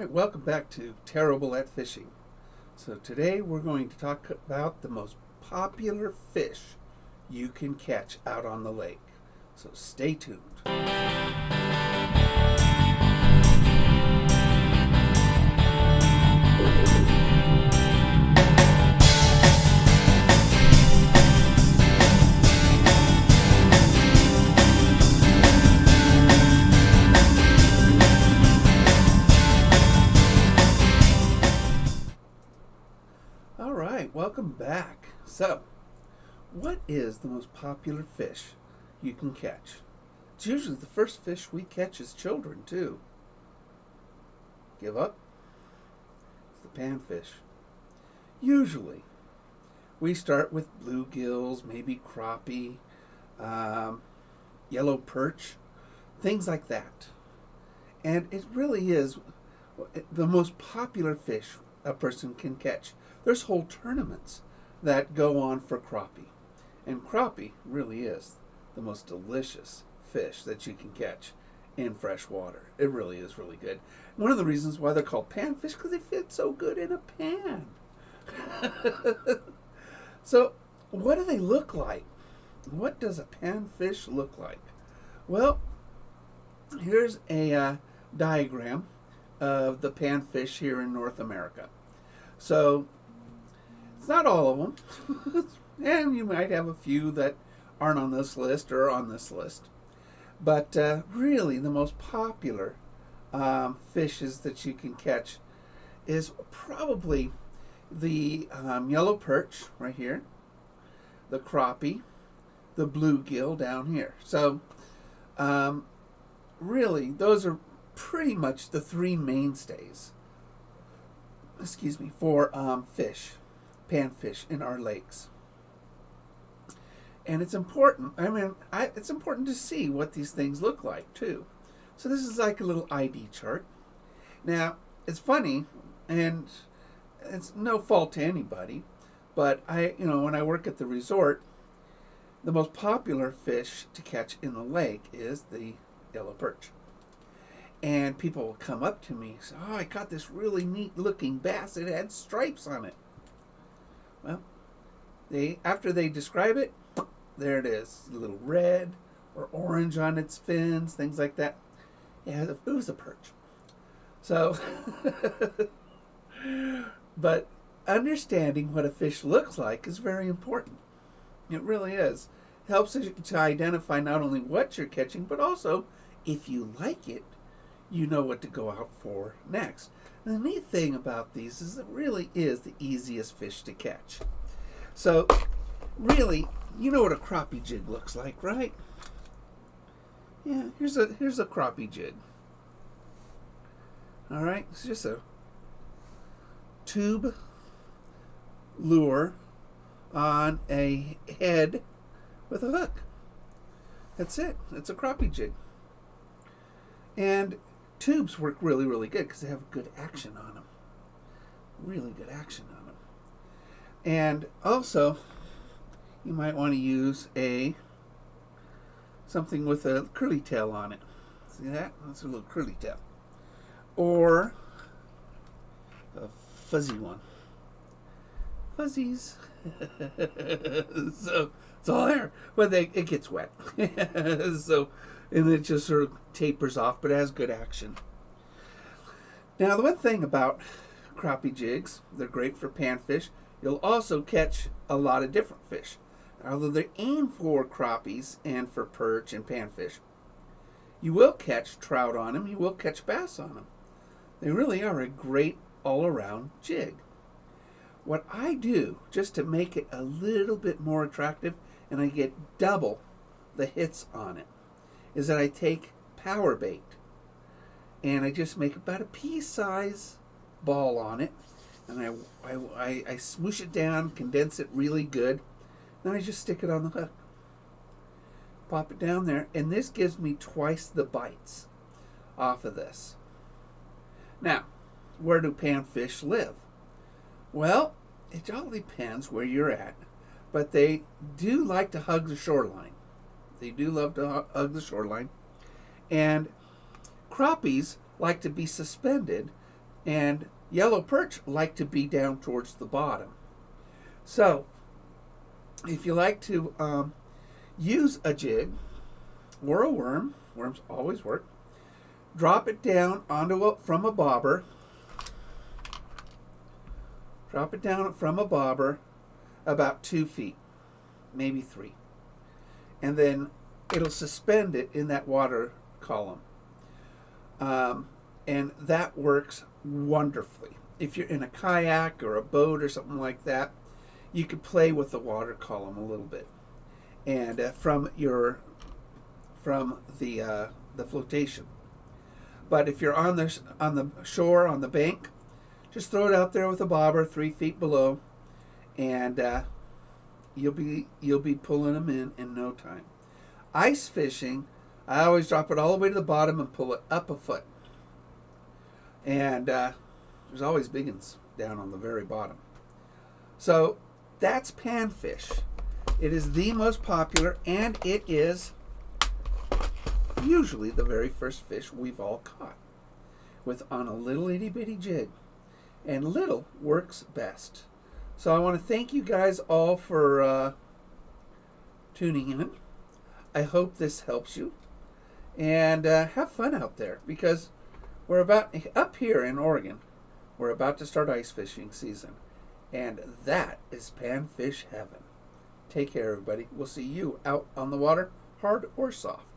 right, welcome back to Terrible at Fishing. So today we're going to talk about the most popular fish you can catch out on the lake. So stay tuned. Welcome back. So, what is the most popular fish you can catch? It's usually the first fish we catch as children, too. Give up? It's the panfish. Usually, we start with bluegills, maybe crappie, yellow perch, things like that. And it really is the most popular fish a person can catch. There's whole tournaments that go on for crappie. And crappie really is the most delicious fish that you can catch in fresh water. It really is really good. One of the reasons why they're called panfish, because they fit so good in a pan. So, what do they look like? What does a panfish look like? Well, here's a diagram of the panfish here in North America. So, it's not all of them, and you might have a few that aren't on this list or on this list. But really, the most popular fishes that you can catch is probably the yellow perch right here, the crappie, the bluegill down here. So, really, those are pretty much the three mainstays. For panfish in our lakes. And it's important. It's important to see what these things look like too. So this is like a little ID chart. Now, it's funny, and it's no fault to anybody, but when I work at the resort, the most popular fish to catch in the lake is the yellow perch. And people will come up to me and say, "Oh, I caught this really neat looking bass. It had stripes on it." Well, after they describe it, there it is. A little red or orange on its fins, things like that. Yeah, it was a perch. So, but understanding what a fish looks like is very important. It really is. It helps you to identify not only what you're catching, but also, if you like it, you know what to go out for next. And the neat thing about these is it really is the easiest fish to catch. So, really, you know what a crappie jig looks like, right? Yeah, here's a crappie jig. All right, it's just a tube lure on a head with a hook. That's it. It's a crappie jig. And tubes work really, really good because they have good action on them. Really good action on them. And also, you might want to use something with a curly tail on it. See that? That's a little curly tail. Or a fuzzy one. Fuzzies. So it's all there. But it gets wet. And it just sort of tapers off, but it has good action. Now, the one thing about crappie jigs, they're great for panfish. You'll also catch a lot of different fish. Although they aim for crappies and for perch and panfish, you will catch trout on them. You will catch bass on them. They really are a great all-around jig. What I do, just to make it a little bit more attractive, and I get double the hits on it, is that I take power bait and I just make about a pea-size ball on it, and I smoosh it down, condense it really good, then I just stick it on the hook, pop it down there, and this gives me twice the bites off of this. Now, where do panfish live? Well, it all depends where you're at, but they do like to hug the shoreline. They do love to hug the shoreline. And crappies like to be suspended And yellow perch like to be down towards the bottom. So if you like to use a jig or a worm, worms always work, drop it down from a bobber. Drop it down from a bobber about 2 feet, maybe 3. And then it'll suspend it in that water column. And that works wonderfully. If you're in a kayak or a boat or something like that, you could play with the water column a little bit. And from the flotation. But if you're on the shore, on the bank, just throw it out there with a bobber 3 feet below, and you'll be pulling them in no time. Ice fishing, I always drop it all the way to the bottom and pull it up a foot. And there's always big ones down on the very bottom. So that's panfish. It is the most popular, and it is usually the very first fish we've all caught on a little itty bitty jig. And little works best. So I want to thank you guys all for tuning in. I hope this helps you. And have fun out there, because we're up here in Oregon, we're about to start ice fishing season. And that is panfish heaven. Take care, everybody. We'll see you out on the water, hard or soft.